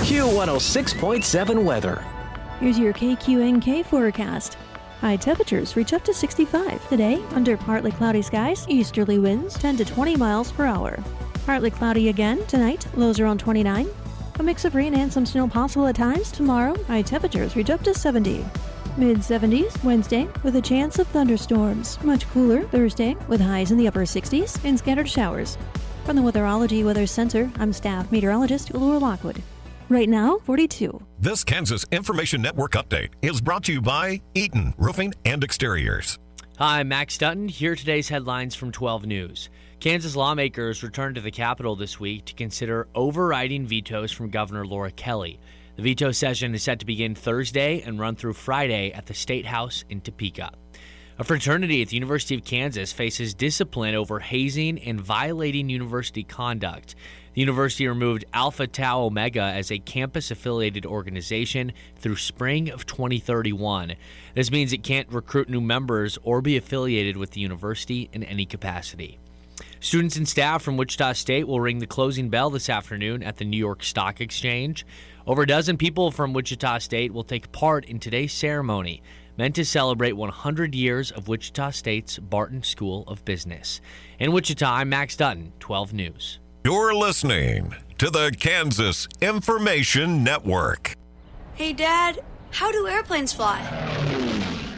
Q106.7 weather. Here's your KQNK forecast. High temperatures reach up to 65 today under partly cloudy skies, easterly winds 10 to 20 miles per hour. Partly cloudy again tonight, lows around 29. A mix of rain and some snow possible at times tomorrow. High temperatures reach up to 70. Mid-70s Wednesday with a chance of thunderstorms. Much cooler Thursday with highs in the upper 60s and scattered showers. From the Weatherology Weather Center, I'm staff meteorologist Laura Lockwood. Right now, 42. This Kansas Information Network update is brought to you by Eaton Roofing and Exteriors. Hi, I'm Max Dutton. Here are today's headlines from 12 News. Kansas lawmakers returned to the Capitol this week to consider overriding vetoes from Governor Laura Kelly. The veto session is set to begin Thursday and run through Friday at the State House in Topeka. A fraternity at the University of Kansas faces discipline over hazing and violating university conduct. The university removed Alpha Tau Omega as a campus-affiliated organization through spring of 2031. This means it can't recruit new members or be affiliated with the university in any capacity. Students and staff from Wichita State will ring the closing bell this afternoon at the New York Stock Exchange. Over a dozen people from Wichita State will take part in today's ceremony, meant to celebrate 100 years of Wichita State's Barton School of Business. In Wichita, I'm Max Dutton, 12 News. You're listening to the Kansas Information Network. Hey, Dad, how do airplanes fly?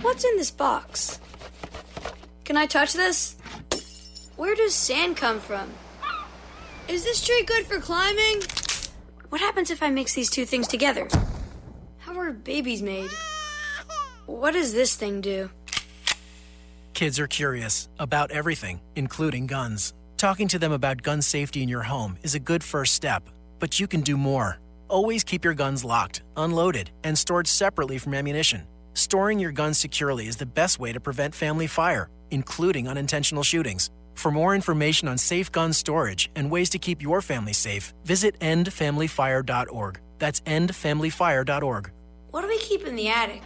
What's in this box? Can I touch this? Where does sand come from? Is this tree good for climbing? What happens if I mix these two things together? How are babies made? What does this thing do? Kids are curious about everything, including guns. Talking to them about gun safety in your home is a good first step, but you can do more. Always keep your guns locked, unloaded, and stored separately from ammunition. Storing your guns securely is the best way to prevent family fire, including unintentional shootings. For more information on safe gun storage and ways to keep your family safe, visit endfamilyfire.org. That's endfamilyfire.org. What do we keep in the attic?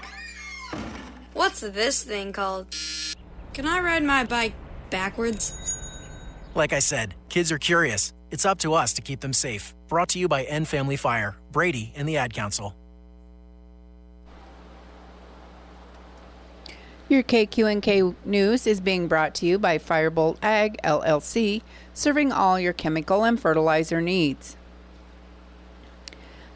What's this thing called? Can I ride my bike backwards? Like I said, kids are curious. It's up to us to keep them safe. Brought to you by End Family Fire, Brady, and the Ad Council. Your KQNK News is being brought to you by Firebolt Ag, LLC, serving all your chemical and fertilizer needs.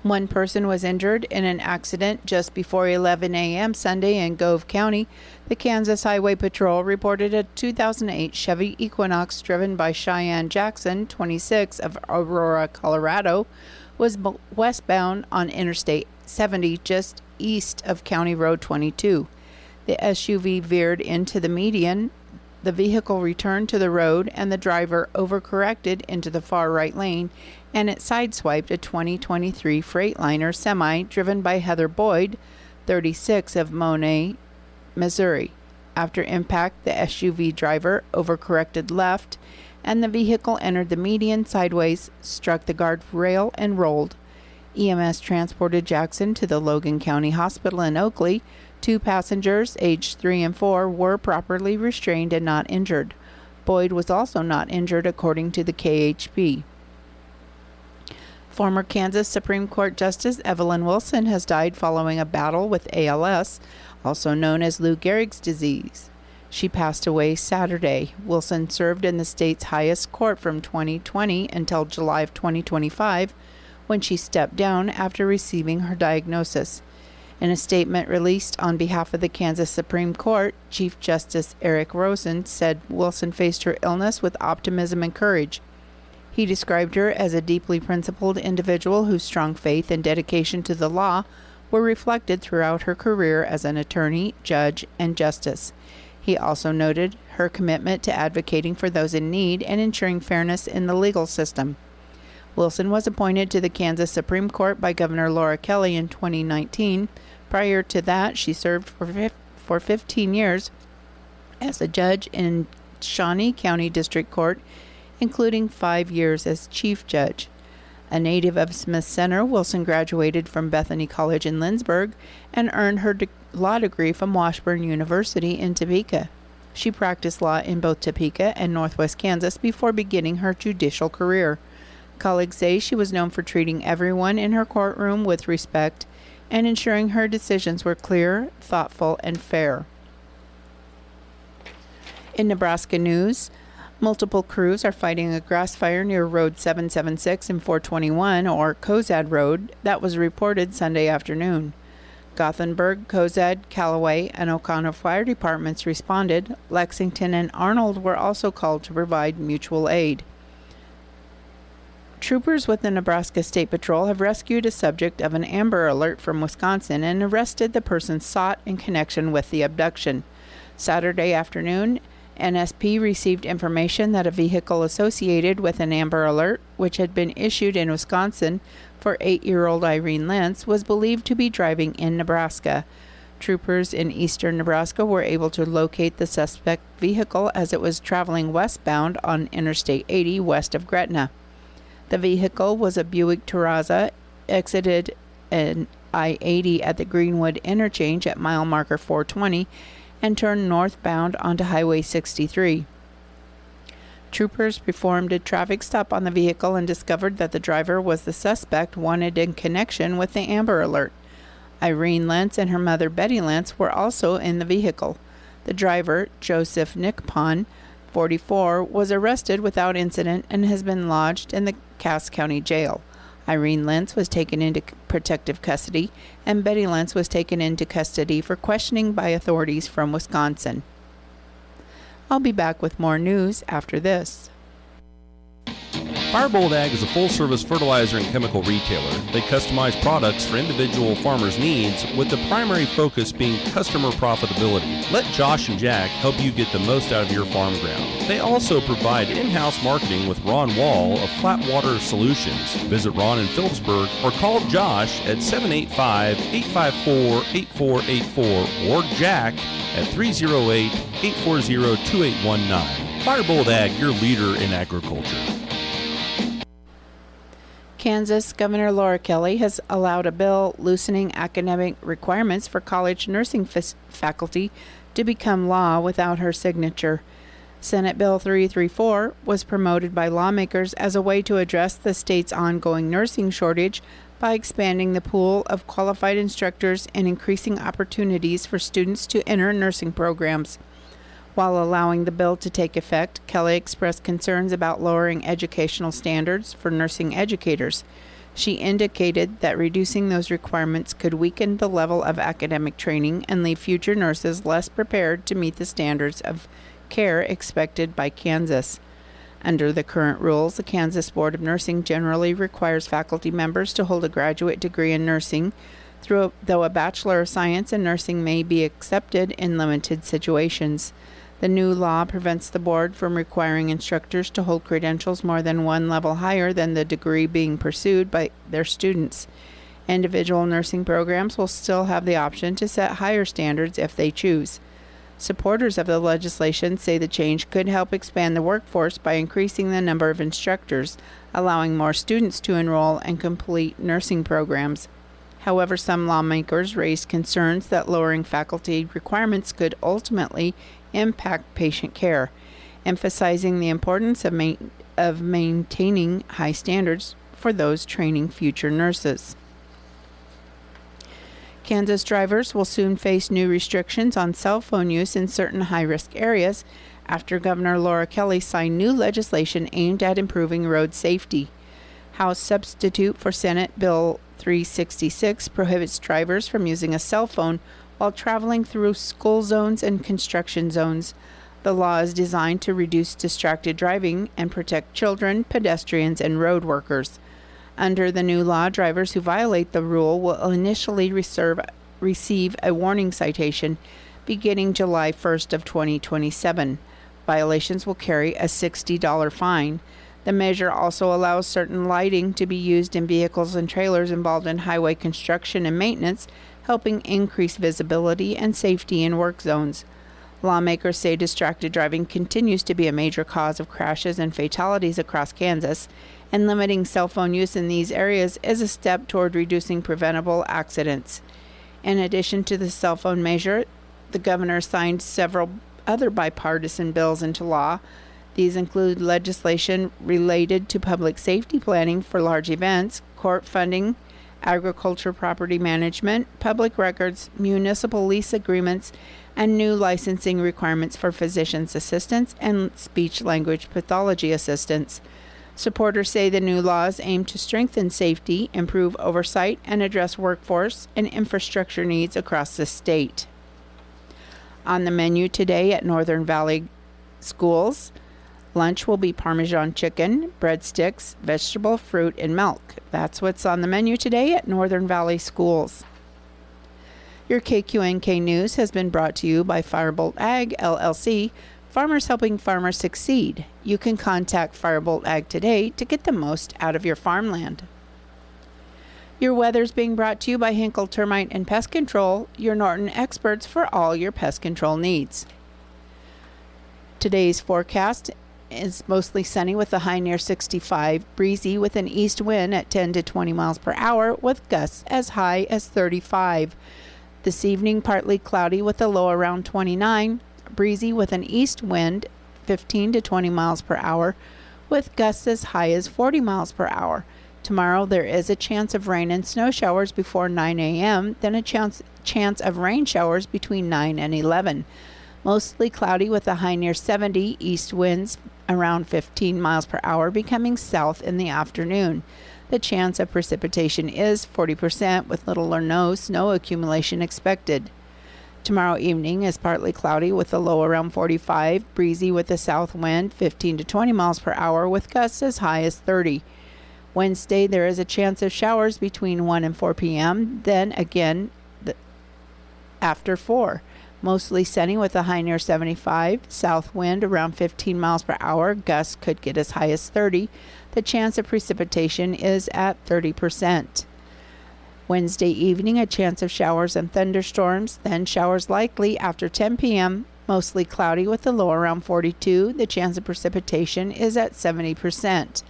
One person was injured in an accident just before 11 a.m. Sunday in Gove County. The Kansas Highway Patrol reported a 2008 Chevy Equinox driven by Cheyenne Jackson, 26, of Aurora, Colorado, was westbound on Interstate 70 just east of County Road 22. The SUV veered into the median. The vehicle returned to the road and the driver overcorrected into the far right lane, and it sideswiped a 2023 Freightliner semi driven by Heather Boyd, 36, of Monet, Missouri. After impact, the SUV driver overcorrected left, and the vehicle entered the median sideways, struck the guardrail, and rolled. EMS transported Jackson to the Logan County Hospital in Oakley. 2 passengers, aged 3 and 4, were properly restrained and not injured. Boyd was also not injured, according to the KHB. Former Kansas Supreme Court Justice Evelyn Wilson has died following a battle with ALS, also known as Lou Gehrig's disease. She passed away Saturday. Wilson served in the state's highest court from 2020 until July of 2025, when she stepped down after receiving her diagnosis. In a statement released on behalf of the Kansas Supreme Court, Chief Justice Eric Rosen said Wilson faced her illness with optimism and courage. He described her as a deeply principled individual whose strong faith and dedication to the law were reflected throughout her career as an attorney, judge, and justice. He also noted her commitment to advocating for those in need and ensuring fairness in the legal system. Wilson was appointed to the Kansas Supreme Court by Governor Laura Kelly in 2019. Prior to that, she served for 15 years as a judge in Shawnee County District Court, including 5 years as chief judge. A native of Smith Center, Wilson graduated from Bethany College in Lindsborg and earned her law degree from Washburn University in Topeka. She practiced law in both Topeka and Northwest Kansas before beginning her judicial career. Colleagues say she was known for treating everyone in her courtroom with respect and ensuring her decisions were clear, thoughtful, and fair. In Nebraska news, multiple crews are fighting a grass fire near Road 776 and 421, or Cozad Road, that was reported Sunday afternoon. Gothenburg, Cozad, Callaway, and Oconto fire departments responded. Lexington and Arnold were also called to provide mutual aid. Troopers with the Nebraska State Patrol have rescued a subject of an Amber Alert from Wisconsin and arrested the person sought in connection with the abduction. Saturday afternoon, NSP received information that a vehicle associated with an Amber Alert, which had been issued in Wisconsin for 8-year-old Irene Lentz, was believed to be driving in Nebraska. Troopers in eastern Nebraska were able to locate the suspect vehicle as it was traveling westbound on Interstate 80 west of Gretna. The vehicle was a Buick Terraza, exited an I-80 at the Greenwood interchange at mile marker 420, and turned northbound onto Highway 63. Troopers performed a traffic stop on the vehicle and discovered that the driver was the suspect wanted in connection with the Amber Alert. Irene Lentz and her mother Betty Lentz were also in the vehicle. The driver, Joseph Nickpon, 44, was arrested without incident and has been lodged in the Cass County Jail. Irene Lentz was taken into protective custody, and Betty Lentz was taken into custody for questioning by authorities from Wisconsin. I'll be back with more news after this. Firebolt Ag is a full-service fertilizer and chemical retailer. They customize products for individual farmers' needs, with the primary focus being customer profitability. Let Josh and Jack help you get the most out of your farm ground. They also provide in-house marketing with Ron Wall of Flatwater Solutions. Visit Ron in Phillipsburg or call Josh at 785-854-8484 or Jack at 308-840-2819. Firebolt Ag, your leader in agriculture. Kansas Governor Laura Kelly has allowed a bill loosening academic requirements for college nursing faculty to become law without her signature. Senate Bill 334 was promoted by lawmakers as a way to address the state's ongoing nursing shortage by expanding the pool of qualified instructors and increasing opportunities for students to enter nursing programs. While allowing the bill to take effect, Kelly expressed concerns about lowering educational standards for nursing educators. She indicated that reducing those requirements could weaken the level of academic training and leave future nurses less prepared to meet the standards of care expected by Kansas. Under the current rules, the Kansas Board of Nursing generally requires faculty members to hold a graduate degree in nursing, though a Bachelor of Science in Nursing may be accepted in limited situations. The new law prevents the board from requiring instructors to hold credentials more than one level higher than the degree being pursued by their students. Individual nursing programs will still have the option to set higher standards if they choose. Supporters of the legislation say the change could help expand the workforce by increasing the number of instructors, allowing more students to enroll and complete nursing programs. However, some lawmakers raised concerns that lowering faculty requirements could ultimately impact patient care, emphasizing the importance of maintaining high standards for those training future nurses. Kansas drivers will soon face new restrictions on cell phone use in certain high-risk areas after Governor Laura Kelly signed new legislation aimed at improving road safety. House substitute for Senate Bill 366 prohibits drivers from using a cell phone while traveling through school zones and construction zones. The law is designed to reduce distracted driving and protect children, pedestrians, and road workers. Under the new law, drivers who violate the rule will initially receive a warning citation beginning July 1st of 2027. Violations will carry a $60 fine. The measure also allows certain lighting to be used in vehicles and trailers involved in highway construction and maintenance, helping increase visibility and safety in work zones. Lawmakers say distracted driving continues to be a major cause of crashes and fatalities across Kansas, and limiting cell phone use in these areas is a step toward reducing preventable accidents. In addition to the cell phone measure, the governor signed several other bipartisan bills into law. These include legislation related to public safety planning for large events, court funding, agriculture property management, public records, municipal lease agreements, and new licensing requirements for physician's assistants and speech-language pathology assistants. Supporters say the new laws aim to strengthen safety, improve oversight, and address workforce and infrastructure needs across the state. On the menu today at Northern Valley Schools, lunch will be Parmesan chicken, breadsticks, vegetable, fruit, and milk. That's what's on the menu today at Northern Valley Schools. Your KQNK News has been brought to you by Firebolt Ag, LLC, farmers helping farmers succeed. You can contact Firebolt Ag today to get the most out of your farmland. Your weather's being brought to you by Hinkle Termite and Pest Control, your Norton experts for all your pest control needs. Today's forecast is mostly sunny with a high near 65, breezy with an east wind at 10 to 20 miles per hour with gusts as high as 35. This evening, partly cloudy with a low around 29, breezy with an east wind 15 to 20 miles per hour with gusts as high as 40 miles per hour. Tomorrow there is a chance of rain and snow showers before 9 a.m., then a chance of rain showers between 9 and 11. Mostly cloudy with a high near 70, east winds around 15 miles per hour, becoming south in the afternoon. The chance of precipitation is 40% with little or no snow accumulation expected. Tomorrow evening is partly cloudy with a low around 45, breezy with a south wind 15 to 20 miles per hour with gusts as high as 30. Wednesday there is a chance of showers between 1 and 4 p.m., then again after 4. Mostly sunny with a high near 75, south wind around 15 miles per hour, gusts could get as high as 30. The chance of precipitation is at 30%. Wednesday evening, a chance of showers and thunderstorms, then showers likely after 10 p.m., mostly cloudy with a low around 42. The chance of precipitation is at 70%.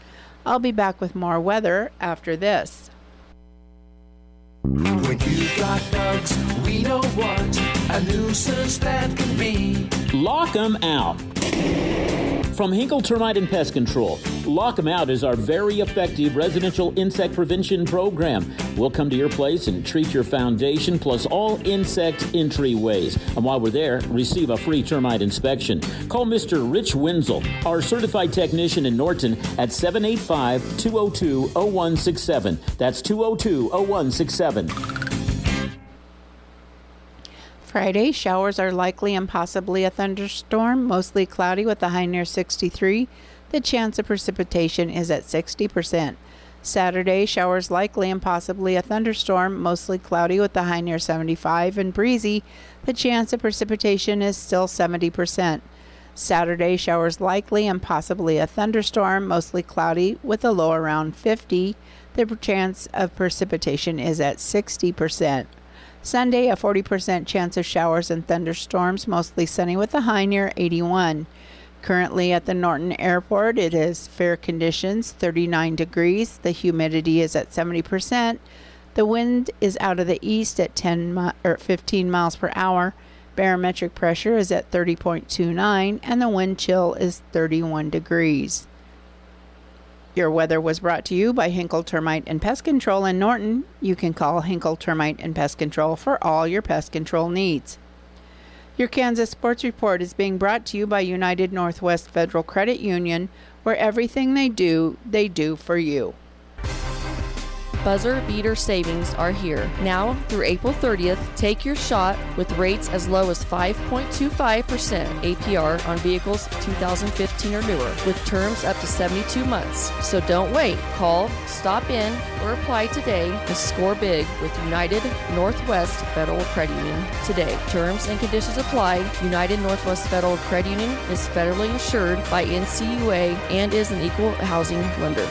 I'll be back with more weather after this. When you've got bugs, we know what a nuisance that can be. Lock 'em out. From Hinkle Termite and Pest Control, Lock 'em Out is our very effective residential insect prevention program. We'll come to your place and treat your foundation plus all insect entryways. And while we're there, receive a free termite inspection. Call Mr. Rich Wenzel, our certified technician in Norton at 785-202-0167. That's 202-0167. Friday, showers are likely and possibly a thunderstorm, mostly cloudy with a high near 63. The chance of precipitation is at 60%. Saturday, showers likely and possibly a thunderstorm, mostly cloudy with a high near 75 and breezy. The chance of precipitation is still 70%. Saturday, showers likely and possibly a thunderstorm, mostly cloudy with a low around 50. The chance of precipitation is at 60%. Sunday, a 40% chance of showers and thunderstorms, mostly sunny with a high near 81. Currently at the Norton Airport, it is fair conditions, 39 degrees. The humidity is at 70%. The wind is out of the east at 15 miles per hour. Barometric pressure is at 30.29, and the wind chill is 31 degrees. Your weather was brought to you by Hinkle Termite and Pest Control in Norton. You can call Hinkle Termite and Pest Control for all your pest control needs. Your Kansas Sports Report is being brought to you by United Northwest Federal Credit Union, where everything they do for you. Buzzer beater savings are here. Now through April 30th, take your shot with rates as low as 5.25% APR on vehicles 2015 or newer, with terms up to 72 months. So don't wait. Call, stop in, or apply today and score big with United Northwest Federal Credit Union today. Terms and conditions apply. United Northwest Federal Credit Union is federally insured by NCUA and is an equal housing lender.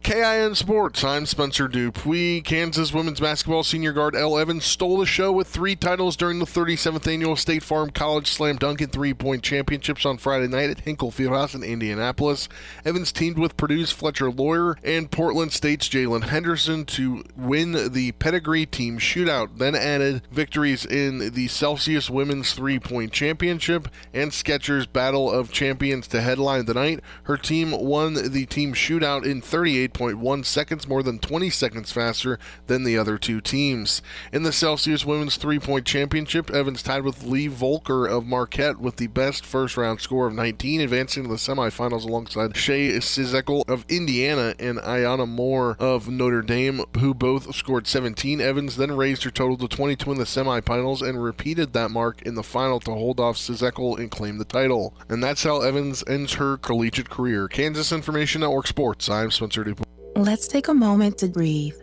KIN Sports, I'm Spencer Dupuis. Kansas women's basketball senior guard Elle Evans stole the show with 3 titles during the 37th annual State Farm College Slam Dunk and Three-Point Championships on Friday night at Hinkle Fieldhouse in Indianapolis. Evans teamed with Purdue's Fletcher Lawyer and Portland State's Jalen Henderson to win the Pedigree Team Shootout, then added victories in the Celsius Women's Three-Point Championship and Skechers Battle of Champions to headline the night. Her team won the team shootout in 38.1 seconds, more than 20 seconds faster than the other 2 teams. In the Celsius Women's Three-Point Championship, Evans tied with Lee Volker of Marquette with the best first-round score of 19, advancing to the semifinals alongside Shea Sizekel of Indiana and Ayanna Moore of Notre Dame, who both scored 17. Evans then raised her total to 22 in the semifinals and repeated that mark in the final to hold off Sizekel and claim the title. And that's how Evans ends her collegiate career. Kansas Information Network Sports, I'm Spencer Dupuis. Let's take a moment to breathe.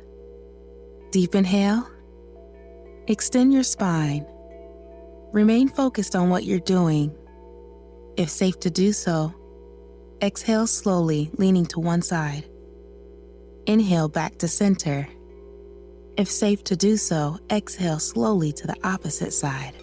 Deep inhale. Extend your spine. Remain focused on what you're doing. If safe to do so, exhale slowly, leaning to one side. Inhale back to center. If safe to do so, exhale slowly to the opposite side.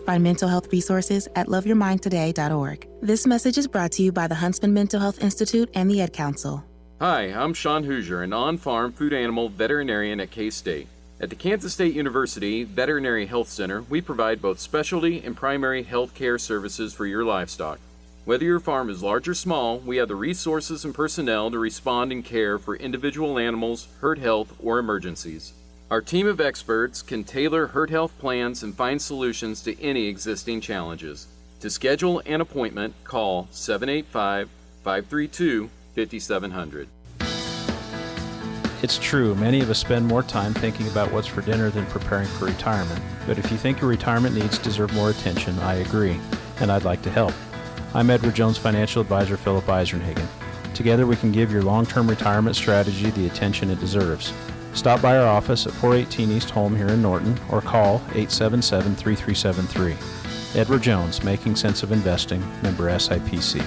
Find mental health resources at loveyourmindtoday.org. This message is brought to you by the Huntsman Mental Health Institute and the Ad Council. Hi, I'm Sean Hoosier, an on-farm food animal veterinarian at K-State. At the Kansas State University Veterinary Health Center, we provide both specialty and primary health care services for your livestock. Whether your farm is large or small, we have the resources and personnel to respond and care for individual animals, herd health, or emergencies. Our team of experts can tailor herd health plans and find solutions to any existing challenges. To schedule an appointment, call 785-532-5700. It's true, many of us spend more time thinking about what's for dinner than preparing for retirement. But if you think your retirement needs deserve more attention, I agree, and I'd like to help. I'm Edward Jones Financial Advisor Philip Eisenhagen. Together we can give your long-term retirement strategy the attention it deserves. Stop by our office at 418 East Holm here in Norton or call 877-3373. Edward Jones, Making Sense of Investing, member SIPC.